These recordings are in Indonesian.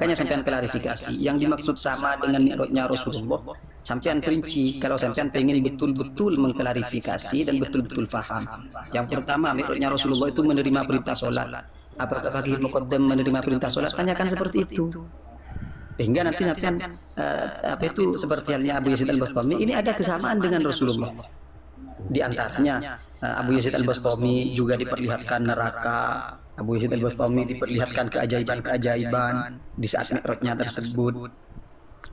Makanya sampean klarifikasi yang dimaksud sama dengan mi'rajnya Rasulullah. Sampean perinci kalau sampean pengen betul-betul mengklarifikasi dan betul-betul faham. Yang pertama, mi'rajnya Rasulullah itu menerima perintah sholat. Apakah Fakih Muqaddam menerima perintah sholat? Tanyakan seperti itu. Sehingga nanti sampean apa itu seperti halnya Abu Yazid Al-Bastami, ini ada kesamaan dengan Rasulullah. Di antaranya Abu Yazid Al-Bastami juga diperlihatkan neraka. Abu Yazid Al-Bastami diperlihatkan keajaiban-keajaiban di saat mi'rajnya tersebut.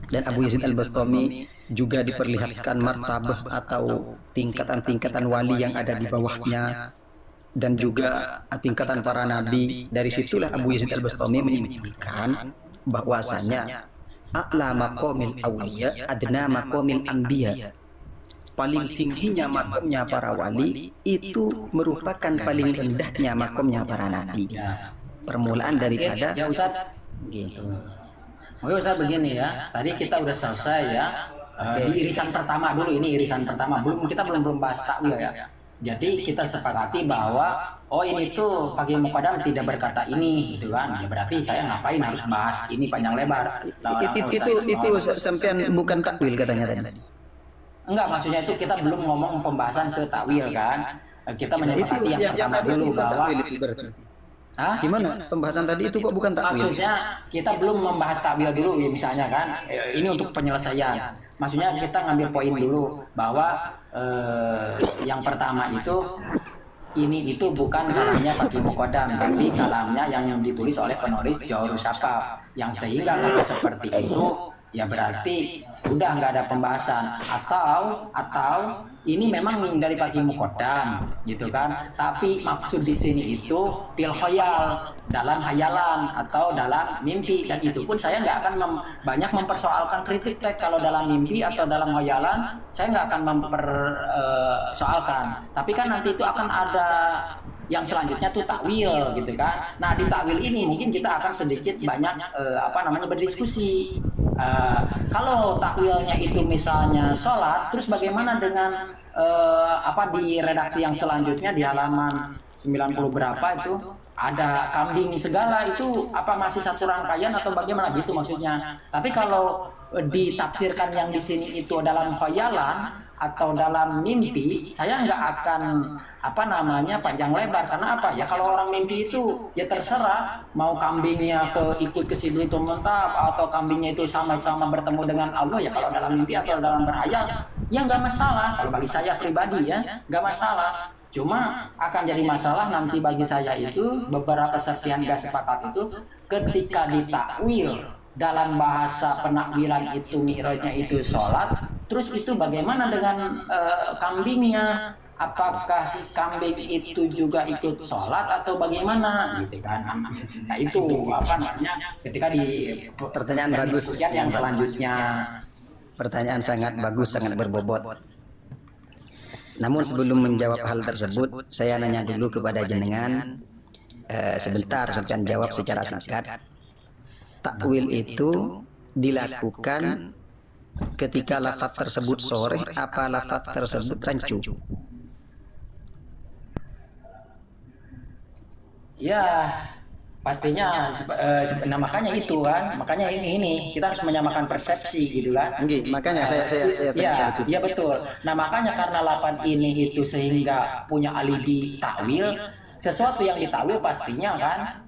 Dan Abu Yazid Al-Bastami juga diperlihatkan martabah atau tingkatan-tingkatan wali yang ada di bawahnya, dan juga tingkatan para nabi. Dari situlah Abu Yazid Al-Bastami menyimpulkan bahwasanya a'la maqamil awliya adna maqamil anbiya. Paling tingginya makamnya para wali itu merupakan paling rendahnya makamnya para nabi. Permulaan daripada ya Ustaz. gitu. Oke Ustaz, begini ya. Tadi kita udah selesai ya. Di irisan pertama dulu, ini irisan pertama. Kita belum bahas takwil ya. Jadi kita sepakati bahwa ini tuh Fakih Muqaddam tidak berkata ini gitu kan. Ya berarti saya ngapain harus bahas ini panjang lebar. Itu sampean bukan takwil katanya tadi. Enggak, maksudnya itu kita belum ngomong pembahasan ke takwil kan. Kita menyepakati yang pertama dulu bahwa gimana pembahasan tadi itu kok bukan takwil? Maksudnya kita belum membahas takwil dulu ya, misalnya kan. Ini untuk penyelesaian. Maksudnya kita ngambil poin dulu bahwa yang pertama itu itu bukan kalamnya Fakih Muqaddam, tapi kalamnya yang ditulis oleh penulis Jawahirus Syafaq, yang sehingga kalau seperti itu ya berarti udah nggak ada pembahasan, atau ini memang dari Fakih Muqaddam gitu kan, tapi maksud di sini itu fil khayal, dalam hayalan atau dalam mimpi, dan itu pun saya nggak akan banyak mempersoalkan kritik kalau dalam mimpi atau dalam hayalan saya nggak akan mempersoalkan, tapi kan nanti itu akan ada yang selanjutnya tuh takwil gitu kan. Nah di takwil ini mungkin kita akan sedikit banyak berdiskusi. Kalau takwilnya itu misalnya sholat, terus bagaimana dengan di redaksi yang selanjutnya di halaman 90 berapa itu ada kambing segala, itu apa masih satu rangkaian atau bagaimana gitu maksudnya. Tapi kalau ditafsirkan yang di sini itu dalam khayalan atau dalam mimpi, saya nggak akan panjang lebar. Karena apa ya, kalau orang mimpi itu ya terserah mau kambingnya ikut ke situ itu mentap, atau kambingnya itu sama-sama bertemu dengan Allah, ya kalau dalam mimpi atau dalam berhayal ya nggak masalah. Kalau bagi saya pribadi ya nggak masalah. Cuma akan jadi masalah nanti bagi saya itu beberapa serpihan gak sepakat itu ketika ditakwil dalam bahasa penakwilan itu mi'rajnya itu sholat, terus itu bagaimana dengan kambingnya? Apakah si kambing itu juga ikut sholat atau bagaimana gitu kan? Nah itu ketika di Pertanyaan bagus yang selanjutnya. Pertanyaan sangat bagus, sangat berbobot. Namun sebelum menjawab hal tersebut, saya nanya dulu kepada jenengan, sebentar sampean jawab secara singkat. Takwil itu dilakukan ketika lafaz tersebut sharih apa lafaz tersebut rancu? Ya pastinya, nah makanya itu kan, makanya ini kita harus menyamakan persepsi gitu kan. Makanya saya ya betul. Nah makanya karena lapan ini itu sehingga punya alibi takwil, sesuatu yang ditakwil pastinya kan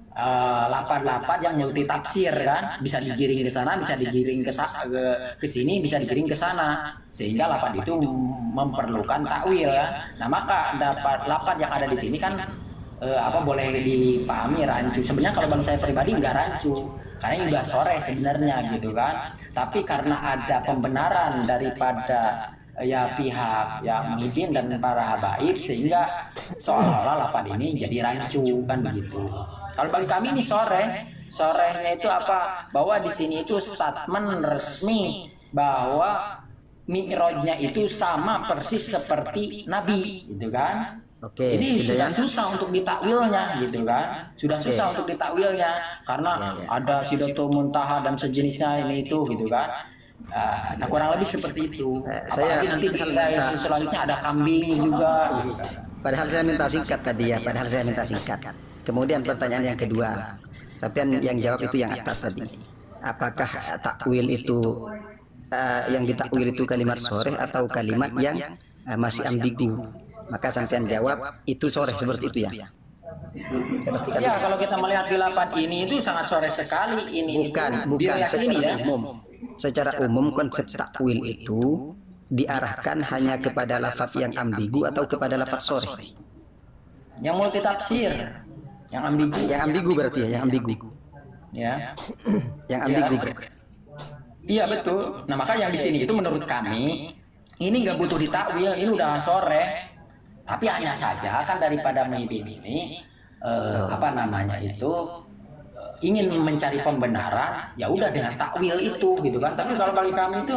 lapan-lapan yang multi tafsir kan, bisa digiring ke sana, bisa digiring ke sini, bisa digiring ke sana, sehingga lapan itu memerlukan takwil ya. Nah maka dapat lapan yang ada di sini kan boleh dipahami rancu. Sebenarnya kalau bagi saya pribadi nggak rancu, karena ini udah sore sebenarnya gitu kan. Tapi karena ada pembenaran daripada pihak yang memimpin dan para habaib, sehingga seolah-olah lapan ini jadi rancu kan begitu. Kalau bagi kami ini sorenya itu bahwa di sini itu statement resmi bahwa mi'rajnya itu sama persis seperti Nabi gitu kan. Ini sudah susah untuk ditakwilnya gitu kan, sudah susah untuk ditakwilnya karena ada Sidratul Muntaha dan sejenisnya ini itu gitu kan. Nah kurang lebih seperti itu. Apalagi nanti di selanjutnya ada kambing juga. Padahal saya minta singkat tadi ya, padahal saya minta singkat. Kemudian pertanyaan yang kedua, sampean yang jawab itu yang atas tadi. apakah takwil itu yang ditakwil itu kalimat sharih atau kalimat yang masih ambigu. Maka sampean jawab itu sharih, seperti itu ya. Saya pastikan. Ya, kalau kita melihat di lapan ini itu sangat sore sekali ini. Bukan diyakini secara ya. umum. Secara umum konsep takwil itu diarahkan hanya kepada lafaz yang ambigu atau kepada lafaz sharih. Yang multitafsir, yang ambigu. Yang ambigu berarti ya, yang ambigu. Ya. Yang ambigu berarti. Iya betul. Nah maka yang di sini itu menurut kami ini nggak butuh ditakwil, ini udah sore. Tapi hanya saja kan daripada maybe ini apa namanya itu ingin mencari pembenaran, ya udah dengan takwil itu gitu kan. Tapi kalau bagi kami itu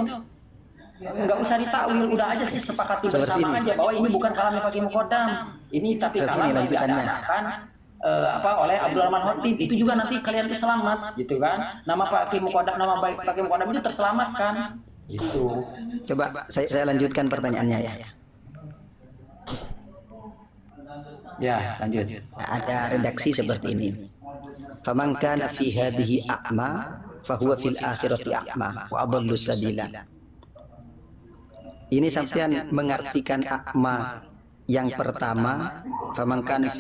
nggak usah ditakwil, udah aja sih sepakati bersama aja bahwa ini bukan kalamnya Pak Muqaddam. Ini tapi kalam yang diadakan apa oleh Abdul Rahman Khatib, itu juga nanti kalian tuh selamat gitu kan. Nama Pak Muqaddam, nama baik Pak Muqaddam itu terselamatkan. Itu. Coba saya lanjutkan pertanyaannya ya. Ya, lanjut. Nah, ada redaksi seperti ini. Faman kana fi hadhihi a'ma fahuwa fil akhirati a'ma wa adallu sabila. Ini sampean mengartikan a'ma yang pertama, faman kana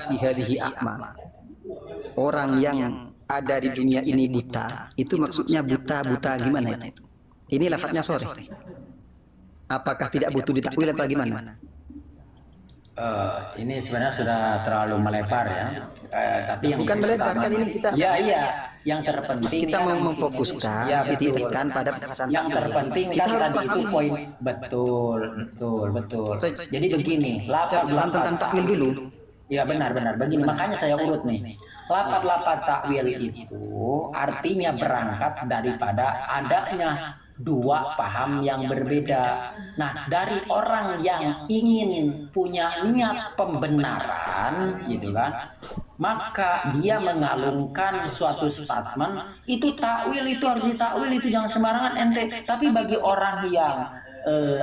fi hadhihi a'ma. Orang yang ada di dunia ini buta, itu maksudnya buta gimana itu? Ini lafadznya sharih. Apakah tidak butuh ditakwil atau gimana? Ini sebenarnya sudah terlalu melebar ya. Tapi yang bukan melebar kan ini kita. Ya, yang terpenting kita kan, mau memfokuskan, ya, dititikkan pada pembahasan yang terpenting kan tadi itu poin betul. Jadi begini, lapan tentang takwil dulu. Ya benar begini, makanya saya urut nih. Lapat-lapat takwil itu artinya berangkat daripada adanya dua paham yang berbeda. Nah, dari orang yang ingin punya niat pembenaran, gitu kan, maka dia mengalungkan suatu statement, itu takwil itu harus ditakwil, itu jangan sembarangan ente. Tapi bagi orang yang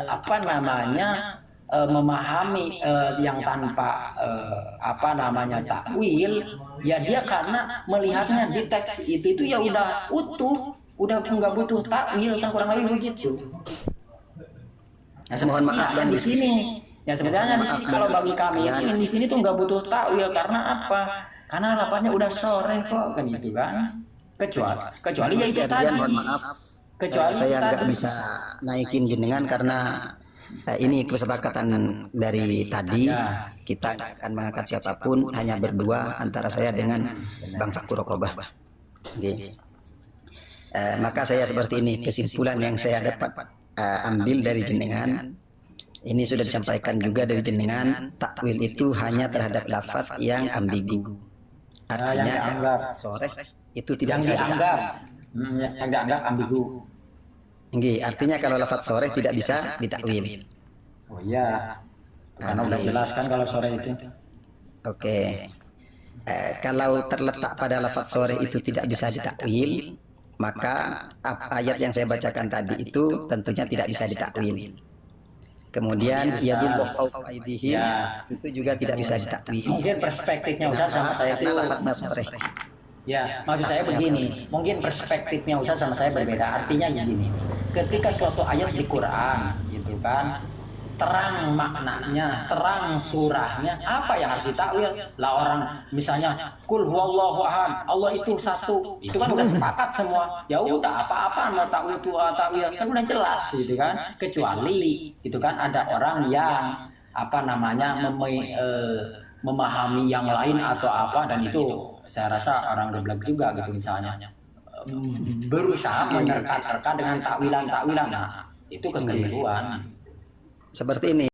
apa namanya memahami yang tanpa apa namanya takwil, ya dia karena melihatnya di teks itu ya udah utuh. Udah nggak butuh takwil kan, kurang lebih begitu. Nah, mohon maaf yang di sini, ya sebenarnya di sini kalau bagi kami itu di sini tuh nggak butuh takwil karena apa? Karena lapanya udah sore kok kan gitu kan. Kecuali ya itu tadi. Mohon maaf. Kecuali saya nggak bisa naikin jenengan karena ini kesepakatan dari tadi. Kita akan mengangkat siapapun, hanya berdua antara saya dengan Bang Fakur Rokobah. Maka saya seperti ini, kesimpulan yang saya dapat ambil dari jenengan ini sudah disampaikan juga dari jenengan, takwil itu hanya terhadap lafaz yang ambigu, artinya yang dianggap sharih itu tidak yang bisa dianggap yang dianggap ambigu. Artinya kalau lafaz sharih tidak bisa ditakwil. Oh iya, karena udah jelas kan kalau sore itu. Oke. Kalau terletak pada lafaz sharih itu tidak bisa ditakwil, maka ayat yang saya bacakan tadi itu tentunya tidak bisa ditakwil. Kemudian yadullahu fawqa aydihim itu juga tidak bisa ditakwil. Mungkin perspektifnya Ustaz sama saya itu ya, maksud saya begini, mungkin perspektifnya Ustaz sama saya berbeda. Artinya gini, ketika suatu ayat di Quran gitu kan, terang maknanya, terang surahnya, apa yang harus ditakwil? Lah orang misalnya kul huwallahu ahad, Allah itu satu, itu kan udah sepakat semua. Ya udah apa-apa mau takwil itu takwil kan udah jelas gitu kan. Kecuali itu kan ada orang yang apa namanya memahami yang lain atau apa, dan itu saya rasa orang geblek juga gitu misalnya. Berusaha menerka-nerka dengan takwilan-takwilan. Nah, itu kekeliruan. Seperti ini.